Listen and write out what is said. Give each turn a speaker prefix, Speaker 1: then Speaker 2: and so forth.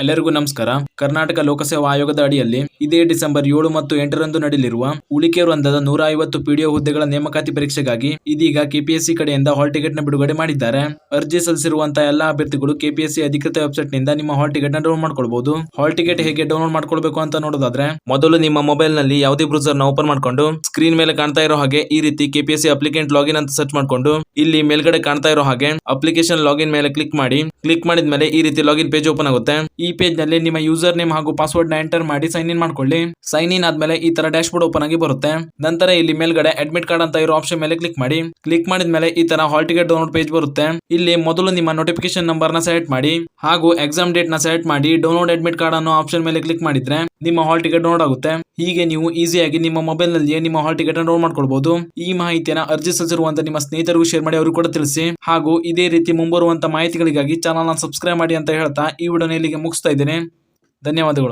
Speaker 1: ಎಲ್ಲರಿಗೂ ನಮಸ್ಕಾರ. ಕರ್ನಾಟಕ ಲೋಕಸೇವಾ ಆಯೋಗದ ಅಡಿಯಲ್ಲಿ ಇದೇ ಡಿಸೆಂಬರ್ 7 ಮತ್ತು 8ರಂದು ನಡೆಯಲಿರುವ ಉಳಿಕೆ ವೃಂದದ 150 ಪಿಡಿಒ ಹುದ್ದೆಗಳ ನೇಮಕಾತಿ ಪರೀಕ್ಷೆಗಾಗಿ ಇದೀಗ ಕೆಪಿಎಸ್ಸಿ ಕಡೆಯಿಂದ ಹಾಲ್ ಟಿಕೆಟ್ ನ ಬಿಡುಗಡೆ ಮಾಡಿದ್ದಾರೆ. ಅರ್ಜಿ ಸಲ್ಲಿಸಿರುವಂತಹ ಎಲ್ಲಾ ಅಭ್ಯರ್ಥಿಗಳು ಕೆಪಿಎಸ್ಸಿ ಅಧಿಕೃತ ವೆಬ್ಸೈಟ್ ನಿಂದ ನಿಮ್ಮ ಹಾಲ್ ಟಿಕೆಟ್ ನ ಡೌನ್ಲೋಡ್ ಮಾಡ್ಕೊಳ್ಬಹುದು. ಹಾಲ್ ಟಿಕೆಟ್ ಹೇಗೆ ಡೌನ್ಲೋಡ್ ಮಾಡ್ಕೊಳ್ಬೇಕು ಅಂತ ನೋಡೋದಾದ್ರೆ, ಮೊದಲು ನಿಮ್ಮ ಮೊಬೈಲ್ ನಲ್ಲಿ ಯಾವುದೇ ಬ್ರೌಸರ್ ನ ಓಪನ್ ಮಾಡ್ಕೊಂಡು ಸ್ಕ್ರೀನ್ ಮೇಲೆ ಕಾಣ್ತಾ ಇರೋ ಹಾಗೆ ಈ ರೀತಿ ಕೆಪಿಎಸ್ಸಿ ಅಪ್ಲಿಕೆಂಟ್ ಲಾಗಿನ್ ಅಂತ ಸರ್ಚ್ ಮಾಡ್ಕೊಂಡು ಇಲ್ಲಿ ಮೇಲ್ಗಡೆ ಕಾಣ್ತಾ ಇರೋ ಹಾಗೆ ಅಪ್ಲಿಕೇಶನ್ ಲಾಗಿನ್ ಮೇಲೆ ಕ್ಲಿಕ್ ಮಾಡಿದ್ಮೇಲೆ ಈ ರೀತಿ ಲಾಗಿನ್ ಪೇಜ್ ಓಪನ್ ಆಗುತ್ತೆ. ಈ ಪೇಜ್ ನಲ್ಲಿ ನಿಮ್ಮ ಯೂಸರ್ ನೇಮ್ ಹಾಗೂ ಪಾಸ್ವರ್ಡ್ ನ ಎಂಟರ್ ಮಾಡಿ ಸೈನ್ ಇನ್ ಮಾಡ್ಕೊಳ್ಳಿ. ಸೈನ್ ಇನ್ ಆದ್ಮೇಲೆ ಈ ತರ ಡ್ಯಾಶ್ ಬೋರ್ಡ್ ಓಪನ್ ಆಗಿ ಬರುತ್ತೆ. ನಂತರ ಇಲ್ಲಿ ಮೇಲ್ಗಡೆ ಅಡ್ಮಿಟ್ ಕಾರ್ಡ್ ಅಂತ ಇರೋ ಆಪ್ಷನ್ ಮೇಲೆ ಕ್ಲಿಕ್ ಮಾಡಿ. ಕ್ಲಿಕ್ ಮಾಡಿದ್ಮೇಲೆ ಈ ತರ ಹಾಲ್ ಟಿಕೆಟ್ ಡೌನ್ಲೋಡ್ ಪೇಜ್ ಬರುತ್ತೆ. ಇಲ್ಲಿ ಮೊದಲು ನಿಮ್ಮ ನೋಟಿಫಿಕೇಶನ್ ನಂಬರ್ ನ ಸೆಲೆಕ್ಟ್ ಮಾಡಿ ಹಾಗೂ ಎಕ್ಸಾಮ್ ಡೇಟ್ ನ ಸೆಲೆಕ್ಟ್ ಮಾಡಿ ಡೌನ್ಲೋಡ್ ಅಡ್ಮಿಟ್ ಕಾರ್ಡ್ ಅನ್ನೋ ಆಪ್ಷನ್ ಮೇಲೆ ಕ್ಲಿಕ್ ಮಾಡಿದ್ರೆ ನಿಮ್ಮ ಹಾಲ್ ಟಿಕೆಟ್ ಡೌನ್ಲೋಡ್ ಆಗುತ್ತೆ. ಹೀಗೆ ನೀವು ಈಸಿಯಾಗಿ ನಿಮ್ಮ ಮೊಬೈಲ್ ನಲ್ಲಿಯೇ ನಿಮ್ಮ ಹಾಲ್ ಟಿಕೆಟ್ ಅನ್ನು ಡೌನ್ಲೋಡ್ ಮಾಡ್ಕೊಳ್ಬಹುದು. ಈ ಮಾಹಿತಿಯನ್ನ ಅರ್ಜಿ ಸಲ್ಲಿಸಿರುವಂತ ನಿಮ್ಮ ಸ್ನೇಹಿತರಿಗೂ ಶೇರ್ ಮಾಡಿ, ಅವರು ಕೂಡ ತಿಳಿಸಿ. ಹಾಗೂ ಇದೇ ರೀತಿ ಮುಂಬರುವಂತ ಮಾಹಿತಿಗಳಿಗಾಗಿ ಚಾನಲ್ ನ ಸಬ್ಸ್ಕ್ರೈಬ್ ಮಾಡಿ ಅಂತ ಹೇಳ್ತಾ ಈ ವಿಡಿಯೋನ ಇಲ್ಲಿಗೆ ಮುಗಿಸ್ತಾ ಇದ್ದೇನೆ. ಧನ್ಯವಾದಗಳು.